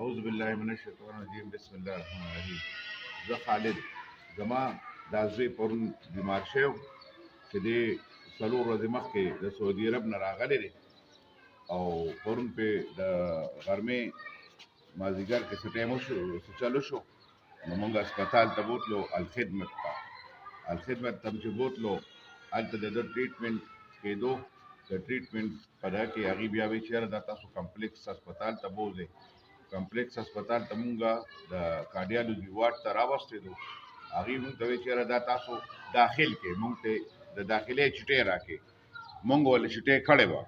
اعوذ بالله من الشیطان الرجیم بسم الله الرحمن الرحیم. زه خالد زما دا زوی پرون بیمار شو چې دی څلور ورځې مخکې د سعودي عرب نه راغلی دی او پرون په د غرمې مازدیګر کې څه ټایم وشو څه چلو شو نو موږ هسپتال ته بوتلو الخدمت ته چې بوتلو هلته د ده ټریټمنټ کېدو د ټریټمنټ په دغه کې هغې بیا وایي چې یاره دا تاسو کمپلیکس هسپتال ته بوځئ کمپلیکس هسپتال ته مونږ د کارډیالوجي وارډ ته راوستېدو هغې مونږ ته وایي چې یاره دا تاسو داخل کې مونږ ته د داخلي چټۍ راکړې مونږ ولې چټۍ کړې وه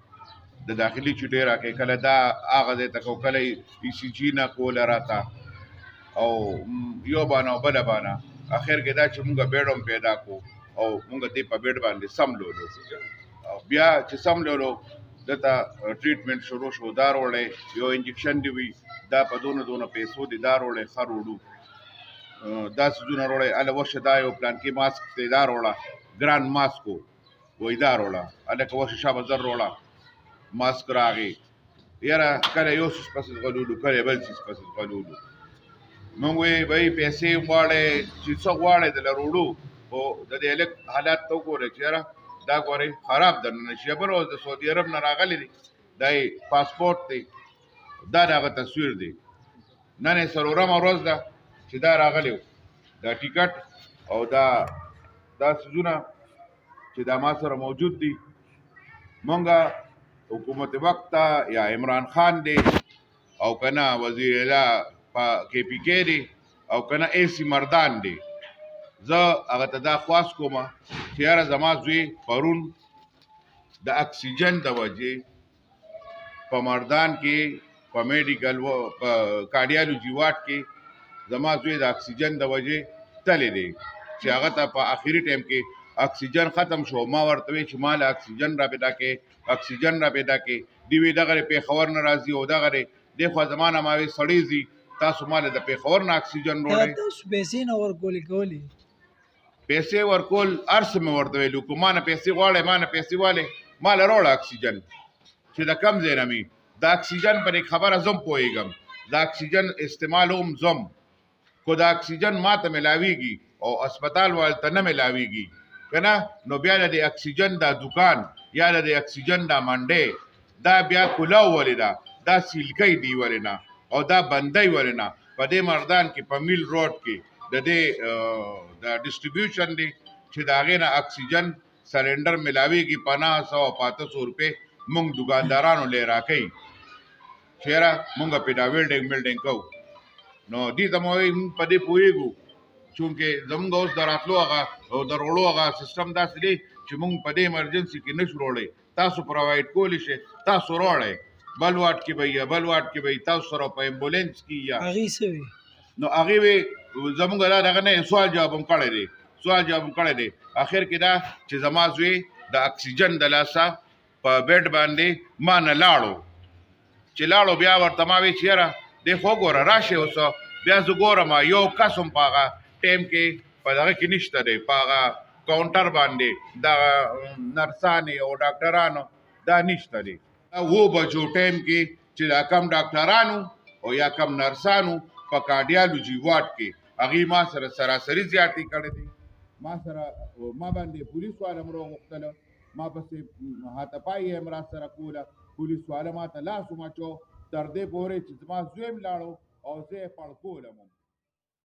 د داخلي چټۍ راکړې کله دا هغه ځای ته کو کله ای سی جي نه کوله راته او یو بانه او بله بانه اخر کې دا چې مونږ بیډ هم پیدا کړو او مونږ دې په بیډ باندې سملولو او بیا چې سملولو دته ټریټمنټ شروع شو دا روړی یو انجکشن دی وي دا په دونه پیسو دی دا روړی ښه روړو دا څیزونه روړی هله ورشه دا یو پلان کې ماسک دی دا روړه ګران ماسک و وایي دا روړه هلکه ورشه شابه زر روړه ماسک راغی یاره کله یو څیز پسې غلولو کله بل څیز پسې غلولو مونږ وایي بهی پیسې غواړئ چې څه غواړئ دله روړو خو د دې هلک حالات ته وګورئ چې یاره دا ګورئ خراب دننه شي بل اوس د سعودي عرب نه راغلی دی دا یې پاسپورټ دی دا د هغه تصویر دی نن یې څلورمه ورځ ده چې دا راغلی و دا ټیکټ او دا څیزونه چې دا ما سره موجود دي مونږ حکومت وقت ته یا عمران خان دی او که نه وزیر اعلی کې پی کې دی او که نه ای سی مردان دی زه هغه ته دا خواست کوم چې یاره زما زوی پرون د اکسیجن د وجې په مردان کې په میډیکل په کارډیالوجي وارډ کې زما زوی د اکسیجن د وجې تللی دی چې هغه ته په آخري ټایم کې اکسیجن ختم شو ما ورته وی چې ما له اکسیجن را پیدا کې دی وی دغه پېښور نه راځي او دغه دی خوا زما نه ما وی سړی ځي تاسو ما له د پېښور نه اکسیجن روړی تاسو پیسې نه ورکولې کولې پیسې ورکول هر څه مې ورته ویلو که ما نه پیسې غواړئ ما نه پیسې والې ما له راوړه اکسیجن چې د کم ځای نه مې د اکسیجن په دې خبره زم پوهېږم د اکسیجن استعمال هم زم خو د اکسیجن ما ته میلاویږي او اسپتال والو ته نه میلاویږي که نه نو بیا د اکسیجن دا دکان یا د اکسیجن دا منډۍ دا بیا کلاو ولې ده دا سیلکۍ دی ولې نه او دا بندۍ ولې نه په دې مردان کې په میل روډ کې د دې د ډسټریبیوشن دی چې د هغې نه اکسیجن سلنډر میلاویږي په 900 روپۍ مونږ دکاندارانو لی راکوي چې یاره مونږ پې دا ویلډینګ کوو نو دې ته مو وایي مونږ په دې پوهېږو چونکې زمونږ اوس د راتلو هغه او د روړو هغه سیسټم داسې دی چې مونږ په دې ایمرجنسي کې نشو روړی تاسو پرووایډ کولی شئ تاسو روړئ بل واټ کې به یا بل واټ کې به تاسو سره په ایمبولینس کې یا هغې څه وي نو هغې وی زمونږ دا دغه نه سوال جواب هم کړی دی اخر کې دا چې زما زوی د اکسیجن د لاسه په بیډ باندې ما نه لاړو چې لاړو بیا ورته ما وی چې یاره دی خو ګوره راشئ اوس بیا زه ګورم یو کس هم په هغه ټایم کې په دغه کې نشته دی په هغه کاونټر باندې دغه نرسانې او ډاکټرانو دا نشته دی 7 بجو ټایم کې چې دا کم ډاکټرانو او یا کم نرسانو په کارډیالوجي وارډ کې هغې ما سره سراسري زیاتې کړې دي ما باندې پولیس والا هم راوغوښتله ما پسې هاتپایي هم را سره کوله پولیس والا ما ته لاس ومچو تر دې پورې چې زما زوی هم لاړو او زه یې پړکولم هم